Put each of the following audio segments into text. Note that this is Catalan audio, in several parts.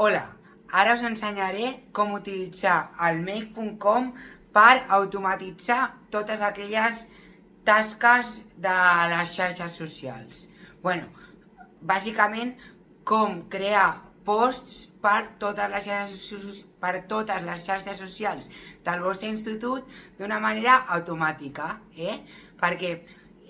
Hola, ara us ensenyaré com utilitzar el make.com per automatitzar totes aquelles tasques de les xarxes socials. Bàsicament com crear posts per totes les xarxes socials del vostre institut d'una manera automàtica, Perquè,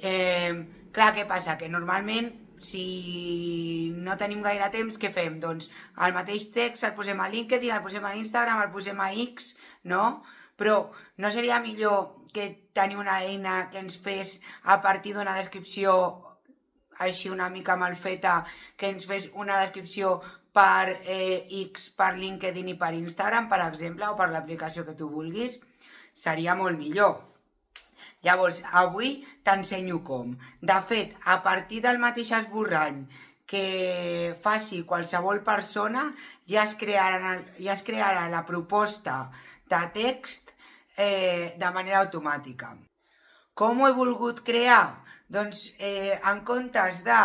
clar, què passa? Que normalment si no tenim gaire temps, què fem? Doncs el mateix text el posem a LinkedIn, el posem a Instagram, el posem a X, no? Però no seria millor que tenir una eina que ens fes a partir d'una descripció així una mica mal feta, que ens fes una descripció per X, per LinkedIn i per Instagram, per exemple, o per l'aplicació que tu vulguis? Seria molt millor. Llavors, avui t'ensenyo com. De fet, a partir del mateix esborrany que faci qualsevol persona, ja es crearà la proposta de text de manera automàtica. Com ho he volgut crear? Doncs en comptes de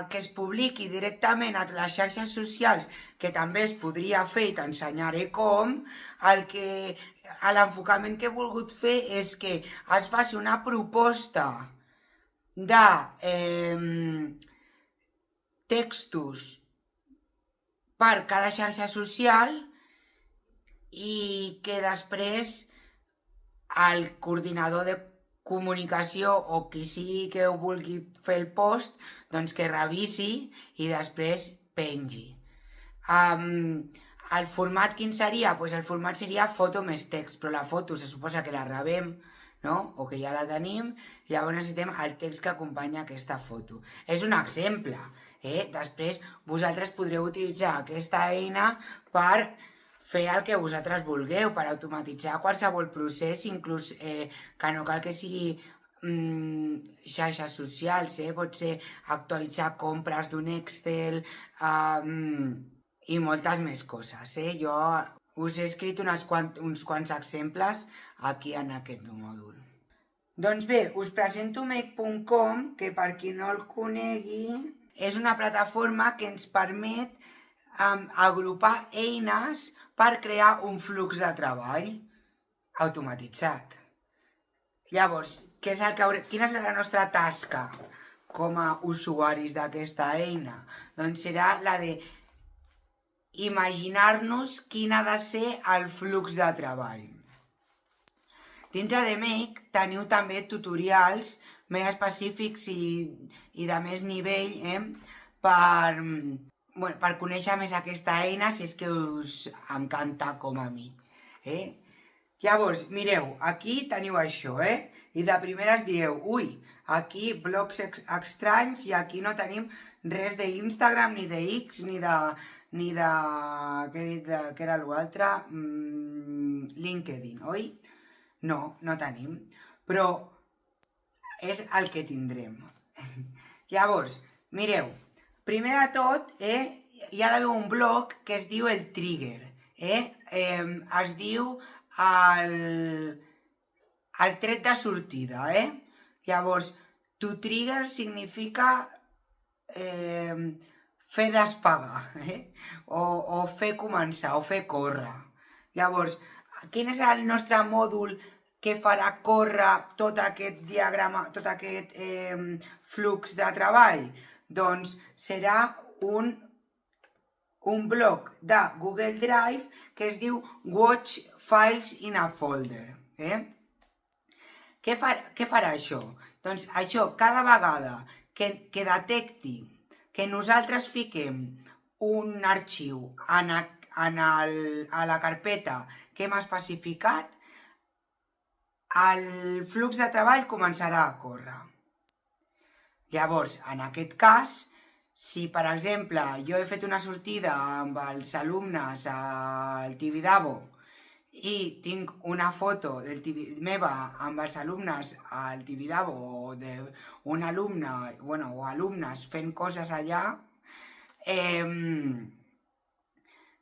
que es publiqui directament a les xarxes socials, que també es podria fer i t'ensenyaré com, l'enfocament que he volgut fer és que es faci una proposta de textos per cada xarxa social i que després el coordinador de comunicació o qui sigui que ho vulgui fer el post, doncs que revisi i després pengi. El format quin seria? Pues el format seria foto més text, però la foto se suposa que la rebem, no? O que ja la tenim, llavors necessitem el text que acompanya aquesta foto. És un exemple, Després vosaltres podreu utilitzar aquesta eina per fer el que vosaltres vulgueu, per automatitzar qualsevol procés, inclús que no cal que sigui xarxes socials, pot ser actualitzar compres d'un Excel i moltes més coses. Jo us he escrit uns quants exemples aquí en aquest mòdul. Doncs bé, us presento make.com, que per qui no el conegui, és una plataforma que ens permet agrupar eines per crear un flux de treball automatitzat. Llavors, quina serà la nostra tasca com a usuaris d'aquesta eina? Doncs serà la de imaginar-nos quin ha de ser el flux de treball. Dintre de Make teniu també tutorials més específics i de més nivell per conèixer més aquesta eina si és que us encanta com a mi. Llavors, mireu, aquí teniu això, i de primeres dieu, aquí blogs estranys i aquí no tenim res d'Instagram, ni de X, ni de què he dit, que era l'altre, LinkedIn, oi? No tenim, però és el que tindrem. Llavors, mireu, primer de tot hi ha d'haver un bloc que es diu el trigger, es diu el tret de sortida, Llavors, to trigger significa fer despegar, o fer començar, o fer córrer. Llavors, quin és el nostre mòdul que farà córrer tot aquest diagrama, tot aquest flux de treball? Doncs serà un bloc de Google Drive que es diu Watch Files in a Folder. Què farà això? Doncs això, cada vegada que detecti que nosaltres fiquem un arxiu a la carpeta que hem especificat, el flux de treball començarà a córrer. Llavors, en aquest cas, si per exemple jo he fet una sortida amb els alumnes al Tibidabo i tinc una foto meva amb els alumnes al Tibidabo o d'un alumne o alumnes fent coses allà,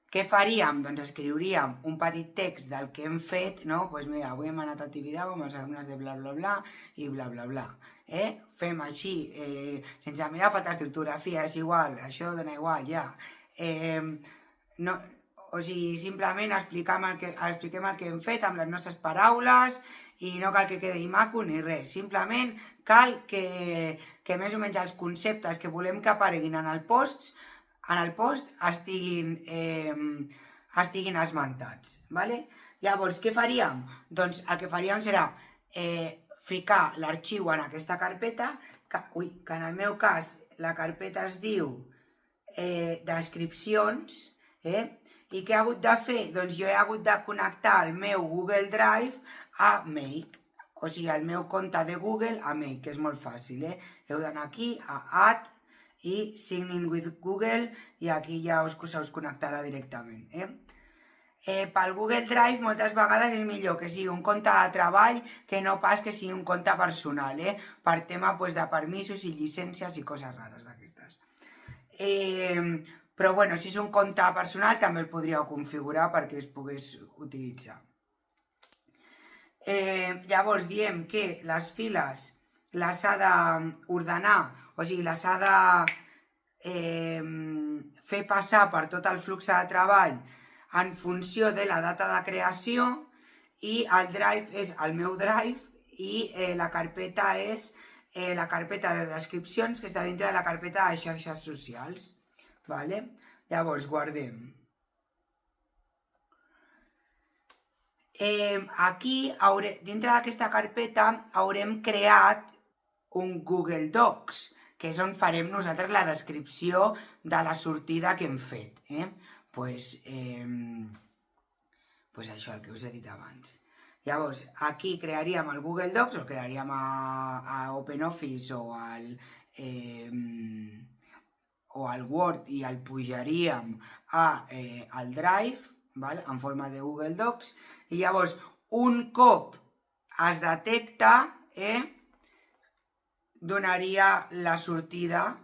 què faríem? Doncs escriuríem un petit text del que hem fet, no? Doncs mira, avui hem anat al Tibidabo amb els alumnes de bla bla bla i bla bla bla. Fem així, sense mirar faltes d'ortografia, és igual, això dona igual, ja. no, o sigui, simplement expliquem el que hem fet amb les nostres paraules i no cal que quedi maco ni res. Simplement cal que més o menys els conceptes que volem que apareguin en el post estiguin esmentats. ¿Vale? Llavors, què faríem? Doncs el que faríem serà ficar l'arxiu en aquesta carpeta, que en el meu cas la carpeta es diu descripcions, i què he hagut de fer? Doncs jo he hagut de connectar el meu Google Drive a Make, o sigui, el meu compte de Google a Make, que és molt fàcil, Heu d'anar aquí a Add i Sign in with Google i aquí ja se us connectarà directament, Pel Google Drive moltes vegades és millor que sigui un compte de treball que no pas que sigui un compte personal, per tema de permisos i llicències i coses rares d'aquestes. Però bueno, si és un compte personal també el podríeu configurar perquè es pogués utilitzar. Llavors diem que les files les ha d'ordenar, o sigui, les ha de fer passar per tot el flux de treball en funció de la data de creació i el drive és el meu drive i la carpeta és la carpeta de descripcions que està dintre de la carpeta de xarxes socials. Vale? Llavors, guardem. Aquí, dintre d'aquesta carpeta, haurem creat un Google Docs, que és on farem nosaltres la descripció de la sortida que hem fet. Pues això, el que us he dit abans. Llavors, aquí crearíem el Google Docs, o crearíem a OpenOffice o al Word i el pujaríem al Drive, val? En forma de Google Docs, i llavors, un cop es detecta, donaria la sortida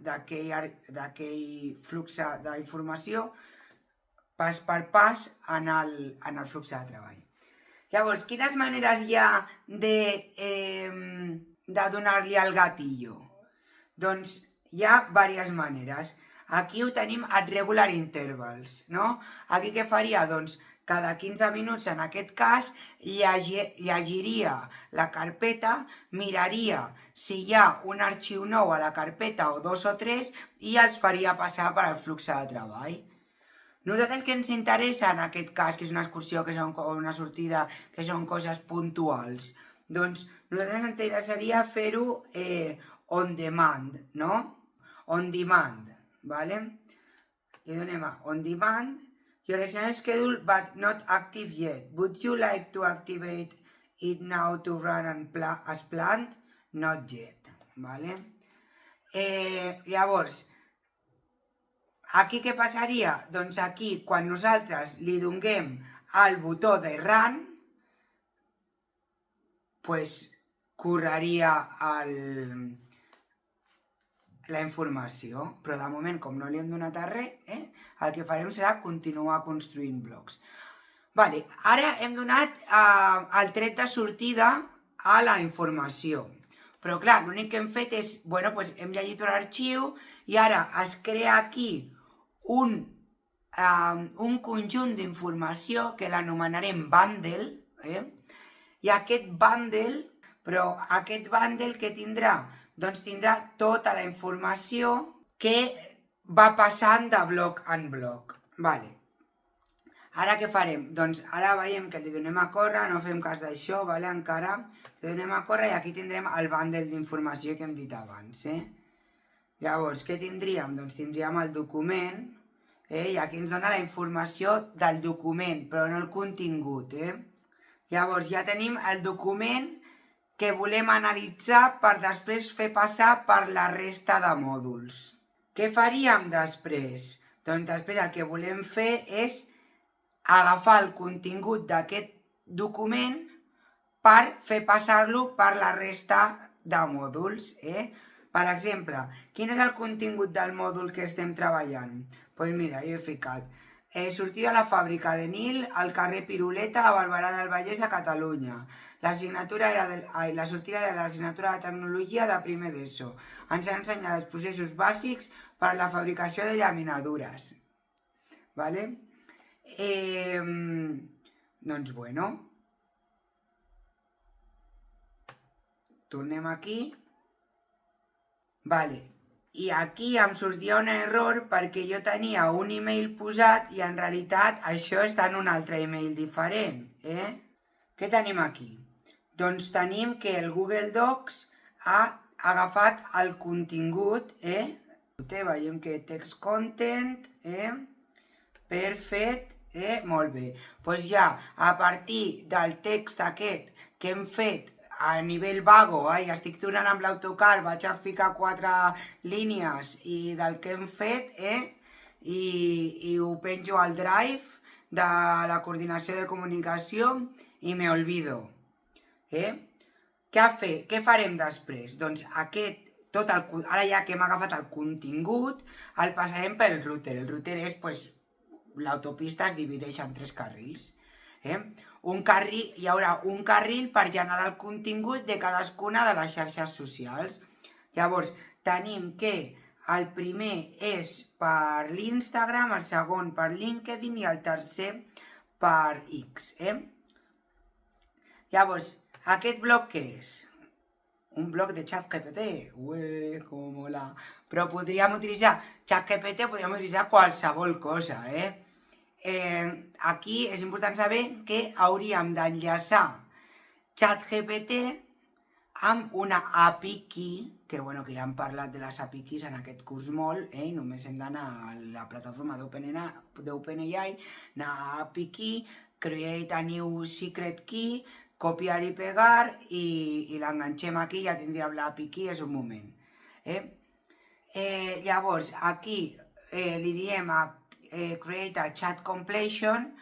d'aquell flux d'informació pas per pas en el flux de treball. Llavors, quines maneres hi ha de donar-li el gatillo? Doncs hi ha diverses maneres. Aquí ho tenim at regular intervals, no? Aquí què faria? Doncs cada 15 minuts, en aquest cas, llegiria la carpeta, miraria si hi ha un arxiu nou a la carpeta o 2 o 3 i els faria passar per al flux de treball. Nosaltres què ens interessa en aquest cas, que és una excursió, que és una sortida, que són coses puntuals? Doncs nosaltres ens interessaria fer-ho on demand, no? On demand, ¿vale? Li donem a on demand. Your original schedule but not active yet. Would you like to activate it now to run as planned? Not yet, ¿vale? Llavors, aquí què passaria? Doncs aquí, quan nosaltres li donem al botó de run, pues correria la informació, però de moment, com no li hem donat a res, el que farem serà continuar construint blocs. Vale, ara hem donat el tret de sortida a la informació. Però clar, l'únic que hem fet és, bueno, doncs hem llegit un arxiu i ara es crea aquí un conjunt d'informació que l'anomenarem bundle, i aquest bundle què tindrà? Doncs tindrà tota la informació que va passant de bloc en bloc. Vale. Ara què farem? Doncs ara veiem que li donem a córrer, no fem cas d'això, vale? Encara li donem a córrer i aquí tindrem el bundle d'informació que hem dit abans. Llavors, què tindríem? Doncs tindríem el document, i aquí ens dona la informació del document, però no el contingut. Llavors ja tenim el document que volem analitzar per després fer passar per la resta de mòduls. Què faríem després? Doncs després el que volem fer és agafar el contingut d'aquest document per fer passar-lo per la resta de mòduls. Per exemple, quin és el contingut del mòdul que estem treballant? Doncs mira, jo he ficat sortida a la fàbrica de Nil al carrer Piruleta a Barberà del Vallès a Catalunya. La sortida de l'assignatura de tecnologia de primer d'ESO. Ens ha ensenyat els processos bàsics per a la fabricació de llaminadures. vale? Doncs bueno, tornem aquí, vale, i aquí em sortia un error perquè jo tenia un email posat i en realitat això està en un altre email diferent, Què tenim aquí? Doncs tenim que el Google Docs ha agafat el contingut, Veiem que text content, perfecte, molt bé. Doncs ja, a partir del text aquest que hem fet a nivell vago, estic tornant amb l'autocar, vaig a ficar 4 línies i del que hem fet, i ho penjo al Drive de la coordinació de comunicació i me olvido. Què farem després? Doncs ara ja que hem agafat el contingut, el passarem pel router. El router és, l'autopista es divideix en 3 carrils. Hi haurà un carril per generar el contingut de cadascuna de les xarxes socials. Llavors, tenim que el primer és per l'Instagram, el segon per LinkedIn i el tercer per X. Llavors, aquest bloc què és? Un bloc de ChatGPT. Com mola. Però podríem utilitzar ChatGPT, podríem utilitzar qualsevol cosa, Aquí és important saber que hauríem d'enllaçar ChatGPT amb una API key, que ja hem parlat de les API keys en aquest curs molt, només hem d'anar a la plataforma d'OpenAI, anar a API key, create a new secret key, copiar i pegar i l'enganxem aquí, ja tindríem l'API key, és un moment. Llavors, aquí li diem a create a chat completion,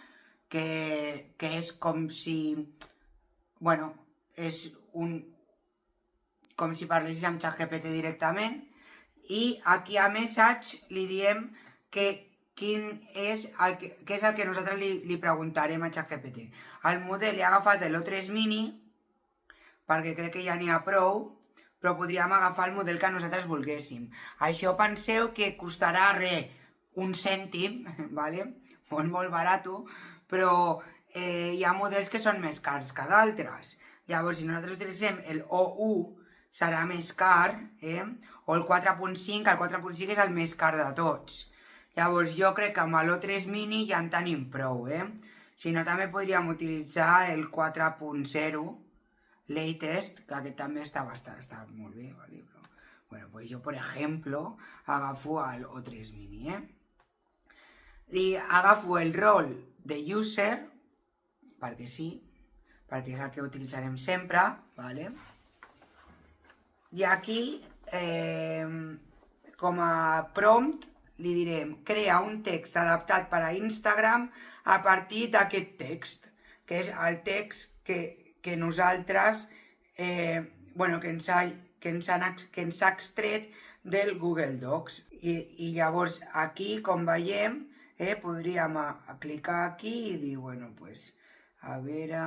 que és com si, és com si parlessis amb ChatGPT directament, i aquí a message li diem què és el que nosaltres li preguntarem a ChatGPT. El model he agafat l'O3 Mini, perquè crec que ja n'hi ha prou, però podríem agafar el model que nosaltres volguéssim. Això penseu que costarà un cèntim, molt barat, però hi ha models que són més cars que d'altres. Llavors, si nosaltres utilitzem el O1, serà més car, o el 4.5, el 4.5 és el més car de tots. Llavors, jo crec que amb l'O3 Mini ja en tenim prou, Si no, també podríem utilitzar el 4.0 latest, que aquest també està molt bé, Però, pues yo, por ejemplo, agafo el O3 Mini, Li agafo el rol de user, perquè sí, perquè és el que utilitzarem sempre, I aquí, com a prompt, li direm crea un text adaptat per a Instagram a partir d'aquest text, que és el text que nosaltres, que ens ha extret del Google Docs. I llavors aquí, com veiem, podríem clicar aquí i dir, a veure,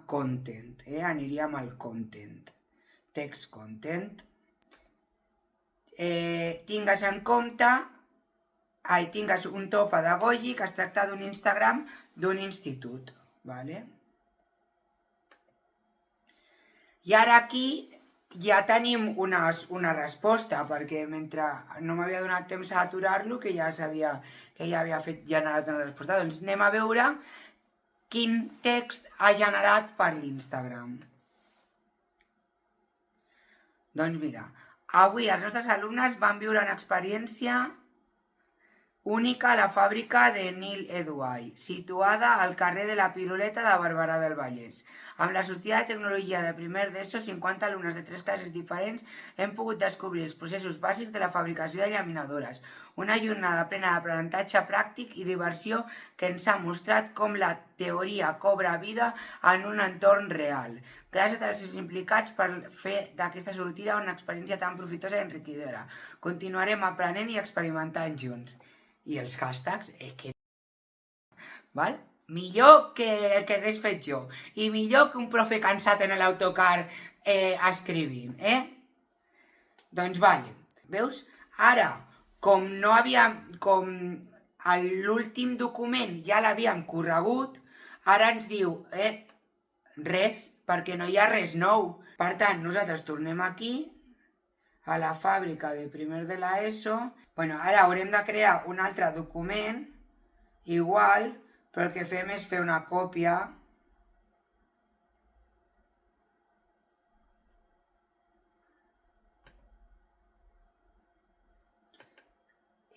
content, aniríem al content, text content. Tingues en compte, tingues un to pedagògic, que es tracta d'un Instagram d'un institut, I ara aquí ja tenim una resposta, perquè mentre no m'havia donat temps a aturar-lo, que ja havia generat una resposta. Doncs anem a veure quin text ha generat per l'Instagram. Doncs mira, avui els nostres alumnes van viure una experiència única a la fàbrica de Nil Eduai, situada al carrer de la Piruleta de Barberà del Vallès. Amb la sortida de tecnologia de primer d'ESO, 50 alumnes de 3 classes diferents hem pogut descobrir els processos bàsics de la fabricació de llaminadores. Una jornada plena d'aprenentatge pràctic i diversió que ens ha mostrat com la teoria cobra vida en un entorn real. Gràcies als seus implicats per fer d'aquesta sortida una experiència tan profitosa i enriquidora. Continuarem aprenent i experimentant junts. I els hashtags, que... Millor que el que hagués fet jo. I millor que un profe cansat en l'autocar escrivint, Doncs veus? Ara, com l'últim document ja l'havíem corregut, ara ens diu res, perquè no hi ha res nou. Per tant, nosaltres tornem aquí, a la fàbrica de primer de l'ESO. Bueno, ara haurem de crear un altre document, igual, però el que fem és fer una còpia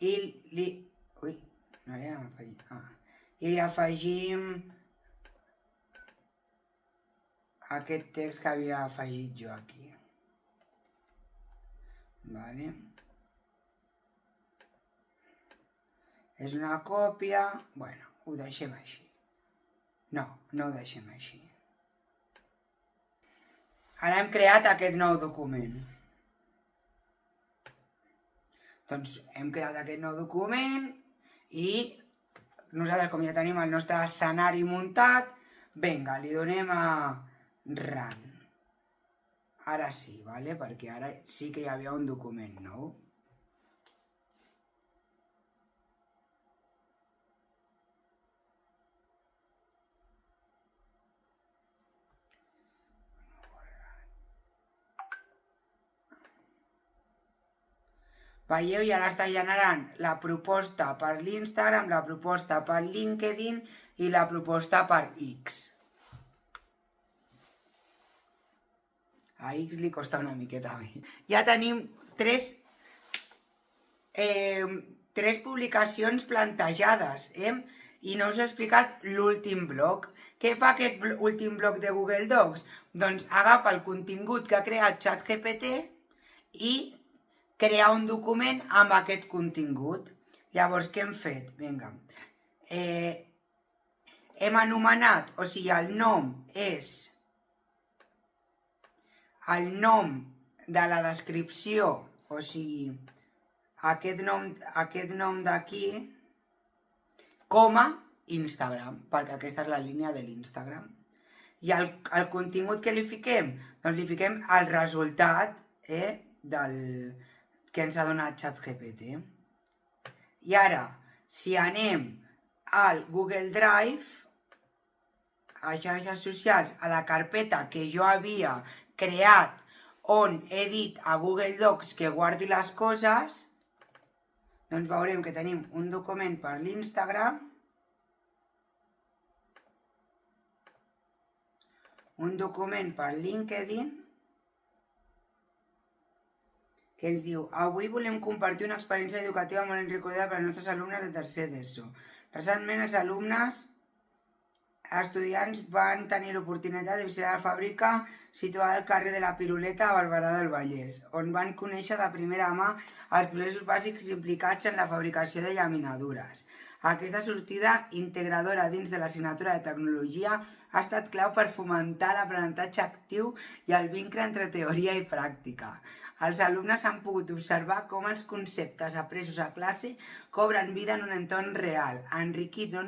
i li... Ui, no li hem afegit... I li afegim aquest text que havia afegit jo aquí. Vale. És una còpia... Bueno, ho deixem així. No ho deixem així. Ara hem creat aquest nou document. Doncs hem creat aquest nou document i nosaltres, com ja tenim el nostre escenari muntat, vinga, li donem a Run. Ara sí, vale? Perquè ara sí que hi havia un document nou. Veieu, i ara està generant la proposta per l'Instagram, la proposta per LinkedIn i la proposta per X. A X li costa una miqueta bé. Ja tenim tres publicacions plantejades, i no us he explicat l'últim bloc. Què fa aquest últim bloc de Google Docs? Doncs agafa el contingut que ha creat ChatGPT i crear un document amb aquest contingut. Llavors, què hem fet? Vinga. Hem anomenat, o sigui, el nom és el nom de la descripció, o sigui, aquest nom d'aquí, com a Instagram, perquè aquesta és la línia de l'Instagram. I el contingut que li fiquem? Doncs li fiquem el resultat que ens ha donat ChatGPT. I ara, si anem al Google Drive, a xarxes socials, a la carpeta que jo havia creat on he dit a Google Docs que guardi les coses, doncs veurem que tenim un document per l'Instagram, un document per LinkedIn, que ens diu: avui volem compartir una experiència educativa molt enriquida per als nostres alumnes de tercer d'ESO. Recentment els estudiants van tenir l'oportunitat de visitar la fàbrica situada al carrer de la Piruleta a Barberà del Vallès, on van conèixer de primera mà els processos bàsics implicats en la fabricació de llaminadures. Aquesta sortida integradora dins de l'assignatura de tecnologia ha estat clau per fomentar l'aprenentatge actiu i el vincle entre teoria i pràctica. Els alumnes han pogut observar com els conceptes apresos a classe cobren vida en un entorn real, enriquint no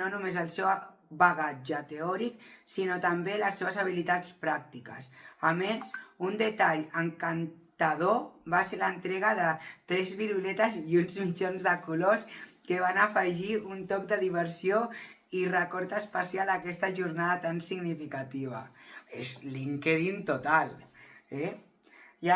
només el seu bagatge teòric, sinó també les seves habilitats pràctiques. A més, un detall encantador va ser l'entrega de 3 viruletes i uns mitjons de colors que van afegir un toc de diversió i record especial a aquesta jornada tan significativa. És LinkedIn total, I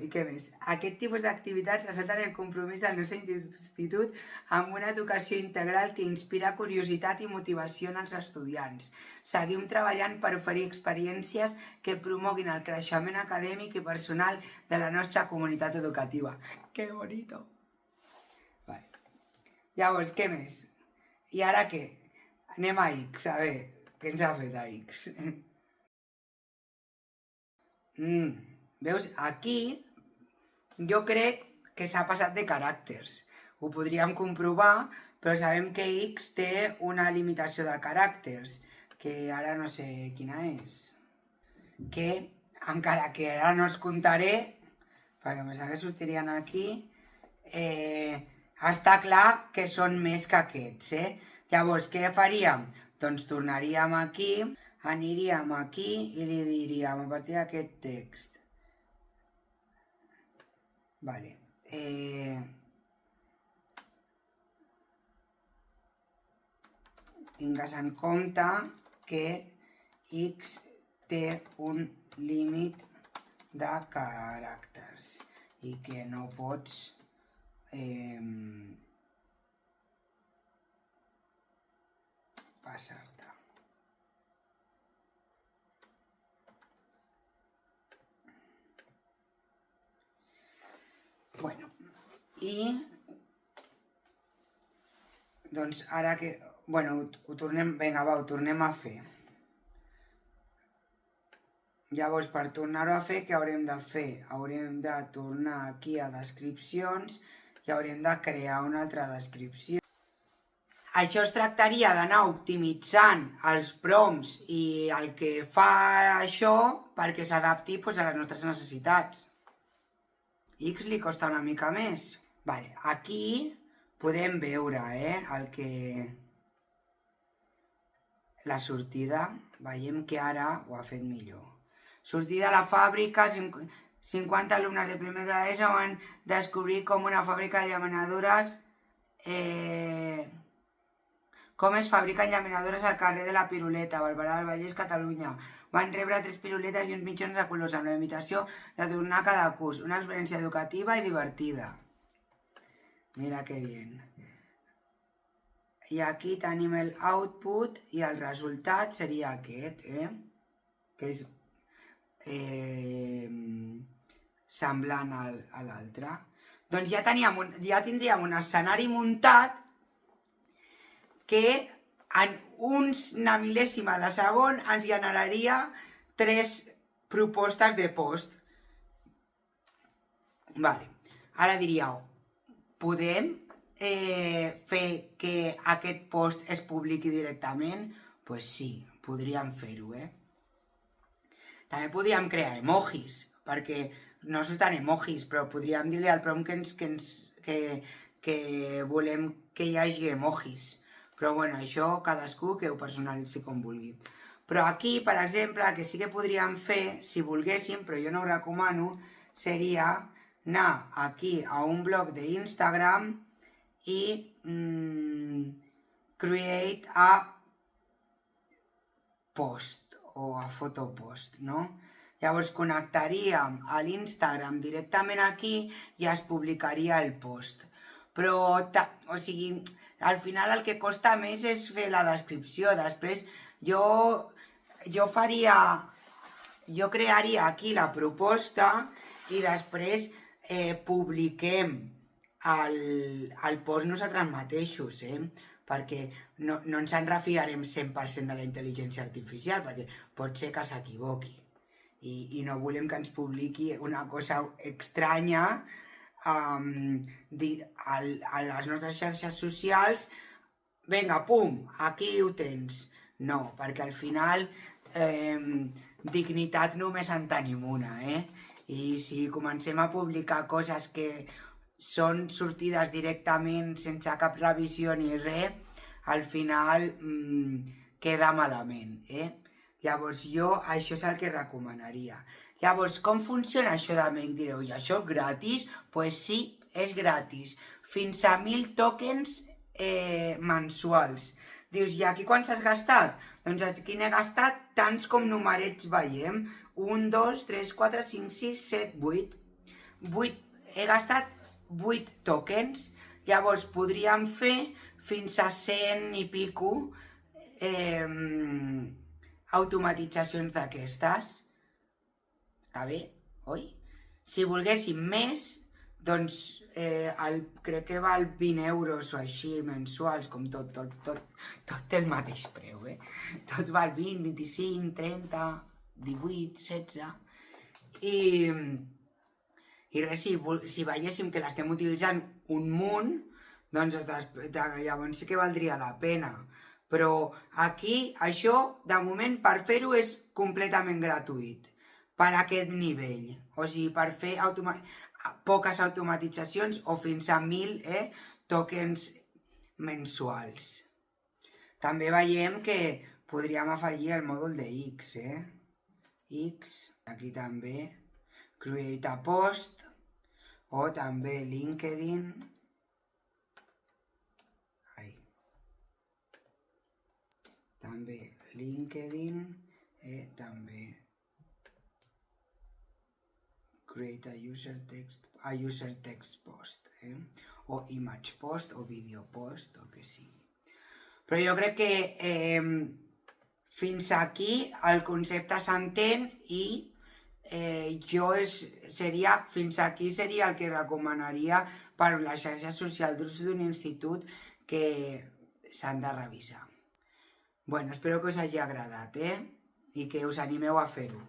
què més? Aquest tipus d'activitats ressalten el compromís del nostre institut amb una educació integral que inspira curiositat i motivació en els estudiants. Seguim treballant per oferir experiències que promoguin el creixement acadèmic i personal de la nostra comunitat educativa. Que bonito! Vale. Llavors, què més? I ara què? Anem a X, a veure, què ens ha fet a X? Veus, aquí jo crec que s'ha passat de caràcters. Ho podríem comprovar, però sabem que X té una limitació de caràcters, que ara no sé quina és. Que, encara que ara no els contaré, perquè em pensava que sortirien aquí, està clar que són més que aquests, Llavors, què faríem? Doncs tornaríem aquí, aniríem aquí i li diríem a partir d'aquest text. Vale. tingues en compte que X té un límit de caràcters i que no pots passar-te. Bueno, i doncs ara que... Bueno, ho tornem... Vinga, va, ho tornem a fer. Llavors, per tornar-ho a fer, què haurem de fer? Haurem de tornar aquí a descripcions i haurem de crear una altra descripció. Això es tractaria d'anar optimitzant els prompts i el que fa això perquè s'adapti a les nostres necessitats. X li costa una mica més. Vale, aquí podem veure el que... La sortida, veiem que ara ho ha fet millor. Sortida a la fàbrica, 50 alumnes de primer grau d'ESO van descobrir com una fàbrica de llaminadures... Com es fabriquen llaminadures al carrer de la Piruleta, Barberà del Vallès, Catalunya. Van rebre 3 piruletes i uns mitjons de colors amb la invitació de tornar cada curs. Una experiència educativa i divertida. Mira que bien. I aquí tenim el output i el resultat seria aquest, que és semblant a l'altre. Doncs ja tindríem un escenari muntat que en una mil·lèsima de segon ens generaria 3 propostes de post. Vale. Ara diríeu, podem fer que aquest post es publiqui directament? Doncs sí, podríem fer-ho, També podríem crear emojis, perquè no surten emojis, però podríem dir-li al prompt que volem que hi hagi emojis. Però bueno, això cadascú que ho personalitzi com vulgui. Però aquí, per exemple, el que sí que podríem fer, si volguéssim, però jo no ho recomano, seria anar aquí a un blog d'Instagram i create a post o a photo post, no? Llavors connectaríem a l'Instagram directament aquí i es publicaria el post. Però, o sigui, al final el que costa més és fer la descripció. Després jo crearia aquí la proposta i després publiquem el post nosaltres mateixos, perquè no ens en refiarem 100% de la intel·ligència artificial, perquè pot ser que s'equivoqui i no volem que ens publiqui una cosa estranya a les nostres xarxes socials. Vinga, pum, aquí ho tens. No, perquè al final dignitat només en tenim una, I si comencem a publicar coses que són sortides directament sense cap revisió ni res, al final queda malament, Llavors jo això és el que recomanaria. Llavors, com funciona això de Make? Direu, i això és gratis? Doncs sí, és gratis. Fins a 1.000 tokens mensuals. Dius, i aquí quants has gastat? Doncs aquí n'he gastat tants com numerets veiem. 1, 2, 3, 4, 5, 6, 7, 8. He gastat 8 tokens. Llavors podríem fer fins a 100 i pico automatitzacions d'aquestes. Està bé, oi? Si volguéssim més, doncs crec que val 20 euros o així mensuals, com tot té el mateix preu, Tot val 20, 25, 30, 18, 16... I res, si veiéssim que l'estem utilitzant un munt, doncs llavors sí que valdria la pena. Però aquí, això, de moment, per fer-ho és completament gratuït, per aquest nivell. O sigui, per fer poques automatitzacions o fins a 1.000 tokens mensuals. També veiem que podríem afegir el mòdul de X, X, aquí també, create a post, o també LinkedIn. també LinkedIn, també create a user text post, o image post o video post, o que sigui. Però jo crec que fins aquí el concepte s'entén i fins aquí seria el que recomanaria per les xarxes socials d'ús d'un institut que s'han de revisar. Bueno, espero que us hagi agradat, i que us animeu a fer-ho.